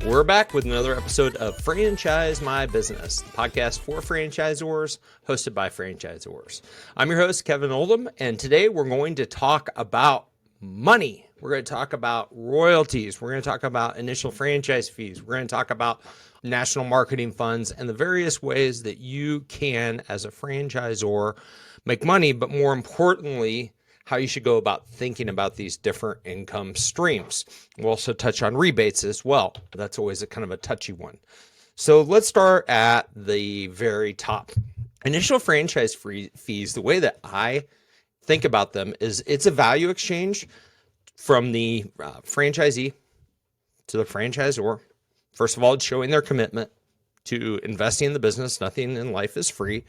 We're back with another episode of Franchise My Business, the podcast for franchisors, hosted by franchisors. I'm your host, Kevin Oldham, and today we're going to talk about money. We're going to talk about royalties. We're going to talk about initial franchise fees. We're going to talk about national marketing funds and the various ways that you can, as a franchisor, make money, but more importantly, how you should go about thinking about these different income streams. We'll also touch on rebates as well. That's always a kind of a touchy one. So let's start at the very top. Initial franchise fees, the way that I think about them is it's a value exchange from the franchisee to the franchisor. First of all, it's showing their commitment to investing in the business. Nothing in life is free.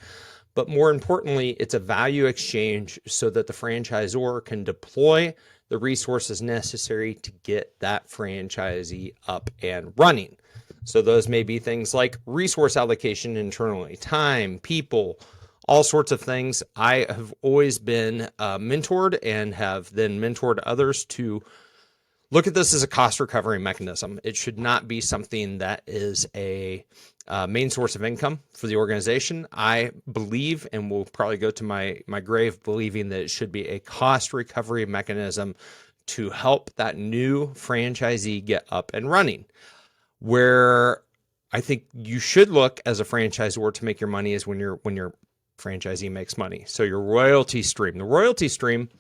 But more importantly, it's a value exchange so that the franchisor can deploy the resources necessary to get that franchisee up and running. So those may be things like resource allocation internally, time, people, all sorts of things. I have always been mentored and have then mentored others to look at this as a cost recovery mechanism. It should not be something that is a main source of income for the organization. I believe, and will probably go to my grave believing, that it should be a cost recovery mechanism to help that new franchisee get up and running. Where I think you should look as a franchisor to make your money is when your franchisee makes money. So your royalty stream. The royalty stream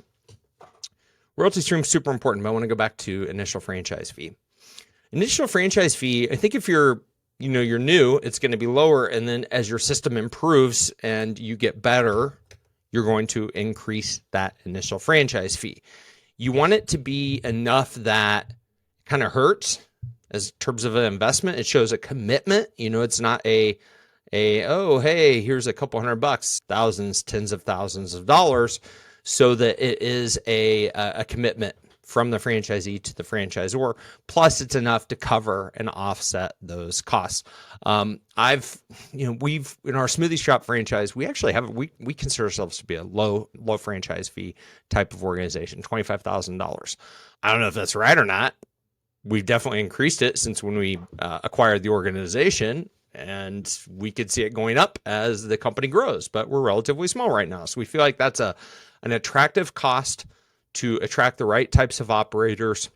is super important, but I want to go back to initial franchise fee. Initial franchise fee, I think if you're new, it's going to be lower. And then as your system improves and you get better, you're going to increase that initial franchise fee. You want it to be enough that kind of hurts as terms of an investment. It shows a commitment. It's not oh, hey, here's a couple $100, thousands, tens of thousands of dollars, so that it is a commitment from the franchisee to the franchisor. Plus, it's enough to cover and offset those costs. We've in our smoothie shop franchise, we actually have we consider ourselves to be a low franchise fee type of organization, $25,000. I don't know if that's right or not. We've definitely increased it since when we acquired the organization, and we could see it going up as the company grows. But we're relatively small right now, so we feel like that's an attractive cost to attract the right types of operators,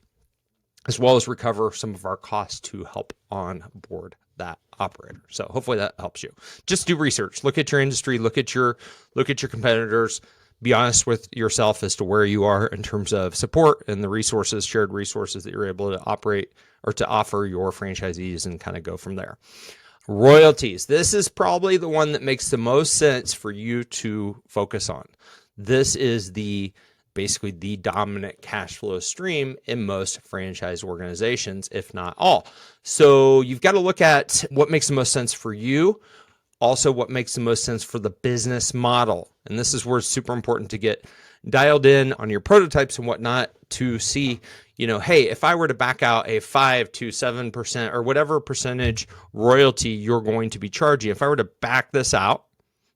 as well as recover some of our costs to help on board that operator. So hopefully that helps you. Just do research. Look at your industry. Look at your competitors. Be honest with yourself as to where you are in terms of support and the resources, shared resources that you're able to operate or to offer your franchisees, and kind of go from there. Royalties. This is probably the one that makes the most sense for you to focus on. This is basically the dominant cash flow stream in most franchise organizations, if not all. So you've got to look at what makes the most sense for you, also what makes the most sense for the business model. And this is where it's super important to get dialed in on your prototypes and whatnot to see, hey, if I were to back out a 5 to 7% or whatever percentage royalty you're going to be charging, if I were to back this out,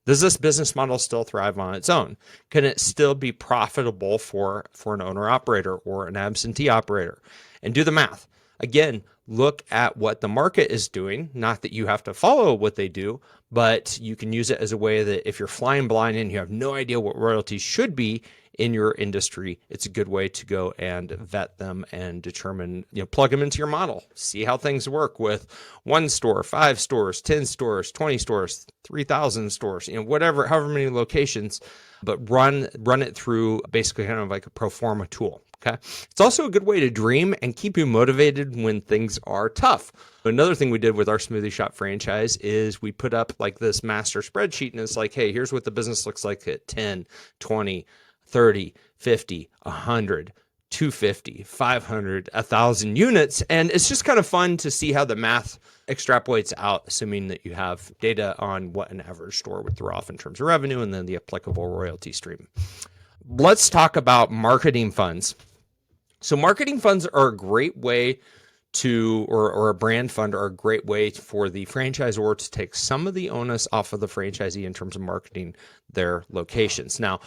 does this business model still thrive on its own? Can it still be profitable for an owner-operator or an absentee operator? And do the math. Again, look at what the market is doing. Not that you have to follow what they do, but you can use it as a way that if you're flying blind and you have no idea what royalties should be in your industry, it's a good way to go and vet them and determine, plug them into your model. See how things work with 1 store, 5 stores, 10 stores, 20 stores, 3,000 stores, however many locations, but run it through basically kind of like a pro forma tool. Okay. It's also a good way to dream and keep you motivated when things are tough. Another thing we did with our smoothie shop franchise is we put up like this master spreadsheet, and it's like, hey, here's what the business looks like at 10, 20, 30, 50, 100, 250, 500, 1,000 units. And it's just kind of fun to see how the math extrapolates out, assuming that you have data on what an average store would throw off in terms of revenue and then the applicable royalty stream. Let's talk about marketing funds. So marketing funds are a great way to, or a brand fund are a great way for the franchisor to take some of the onus off of the franchisee in terms of marketing their locations. Now,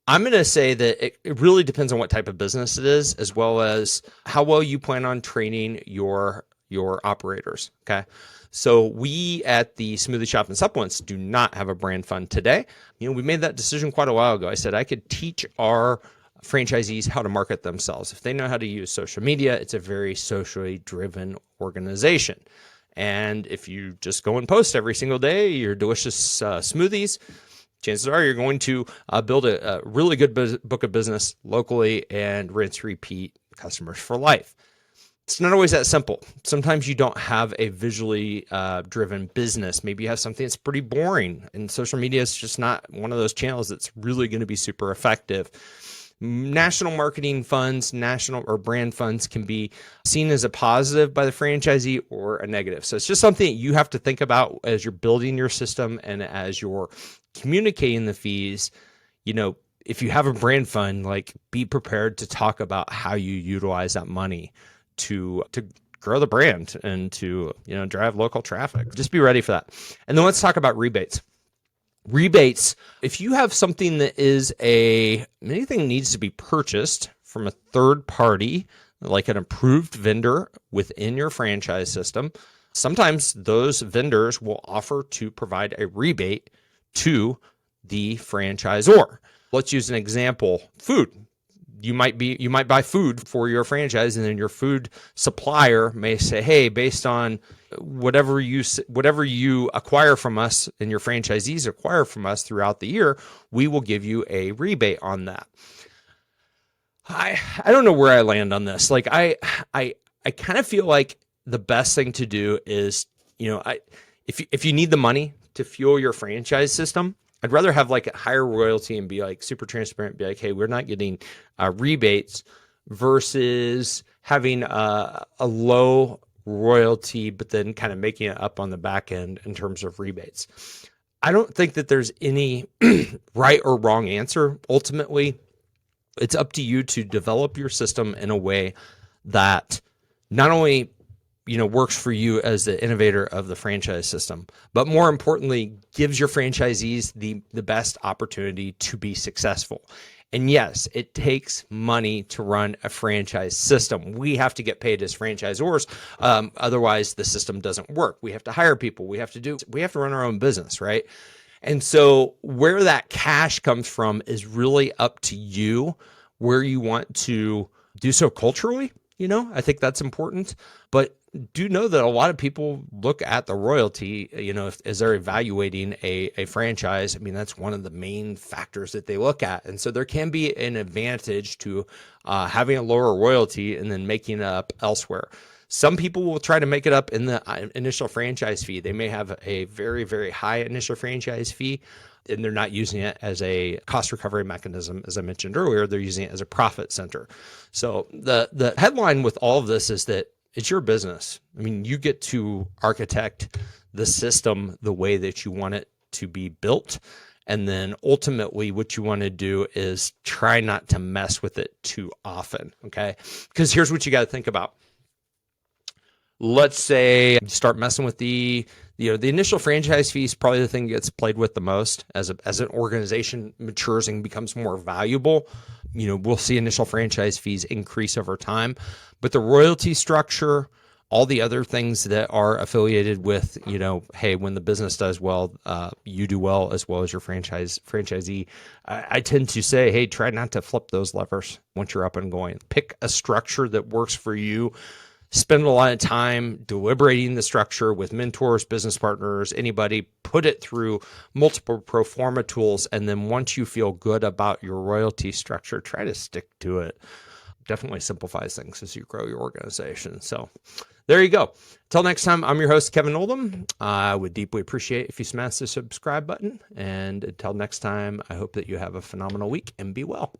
I'm going to say that it really depends on what type of business it is, as well as how well you plan on training your your operators. Okay. So we at the Smoothie Shop and Supplements do not have a brand fund today. We made that decision quite a while ago. I said I could teach our franchisees how to market themselves. If they know how to use social media, it's a very socially driven organization. And if you just go and post every single day your delicious smoothies, chances are you're going to build a really good book of business locally and rinse, repeat customers for life. It's not always that simple. Sometimes you don't have a visually driven business. Maybe you have something that's pretty boring, and social media is just not one of those channels that's really going to be super effective. National marketing funds, national or brand funds can be seen as a positive by the franchisee or a negative. So it's just something that you have to think about as you're building your system and as you're communicating the fees. If you have a brand fund, like, be prepared to talk about how you utilize that money to grow the brand and to drive local traffic. Just be ready for that. And then let's talk about rebates. Rebates, if you have something that is anything needs to be purchased from a third party, like an approved vendor within your franchise system, sometimes those vendors will offer to provide a rebate to the franchisor. Let's use an example, food. You might buy food for your franchise, and then your food supplier may say, hey, based on whatever you acquire from us and your franchisees acquire from us throughout the year, we will give you a rebate on that. I don't know where I land on this. Like, I kind of feel like the best thing to do is, if you need the money to fuel your franchise system, I'd rather have like a higher royalty and be like super transparent, be like, hey, we're not getting rebates, versus having a low royalty, but then kind of making it up on the back end in terms of rebates. I don't think that there's any right or wrong answer. Ultimately, it's up to you to develop your system in a way that not only works for you as the innovator of the franchise system, but more importantly, gives your franchisees the best opportunity to be successful. And yes, it takes money to run a franchise system. We have to get paid as franchisors. Otherwise, the system doesn't work. We have to hire people. We have to run our own business, right? And so where that cash comes from is really up to you, where you want to do so culturally. I think that's important. But do know that a lot of people look at the royalty, as they're evaluating a franchise. I mean, that's one of the main factors that they look at. And so there can be an advantage to having a lower royalty and then making it up elsewhere. Some people will try to make it up in the initial franchise fee. They may have a very, very high initial franchise fee, and they're not using it as a cost recovery mechanism. As I mentioned earlier, they're using it as a profit center. So the headline with all of this is that it's your business. I mean, you get to architect the system the way that you want it to be built. And then ultimately what you want to do is try not to mess with it too often. Okay. Because here's what you got to think about. Let's say you start messing with the initial franchise fee is probably the thing that gets played with the most as an organization matures and becomes more valuable. We'll see initial franchise fees increase over time, but the royalty structure, all the other things that are affiliated with, hey, when the business does well, you do well as your franchisee. I tend to say, hey, try not to flip those levers once you're up and going. Pick a structure that works for you. Spend a lot of time deliberating the structure with mentors, business partners, anybody. Put it through multiple pro forma tools. And then once you feel good about your royalty structure, try to stick to it. Definitely simplifies things as you grow your organization. So there you go. Until next time, I'm your host, Kevin Oldham. I would deeply appreciate if you smash the subscribe button. And until next time, I hope that you have a phenomenal week and be well.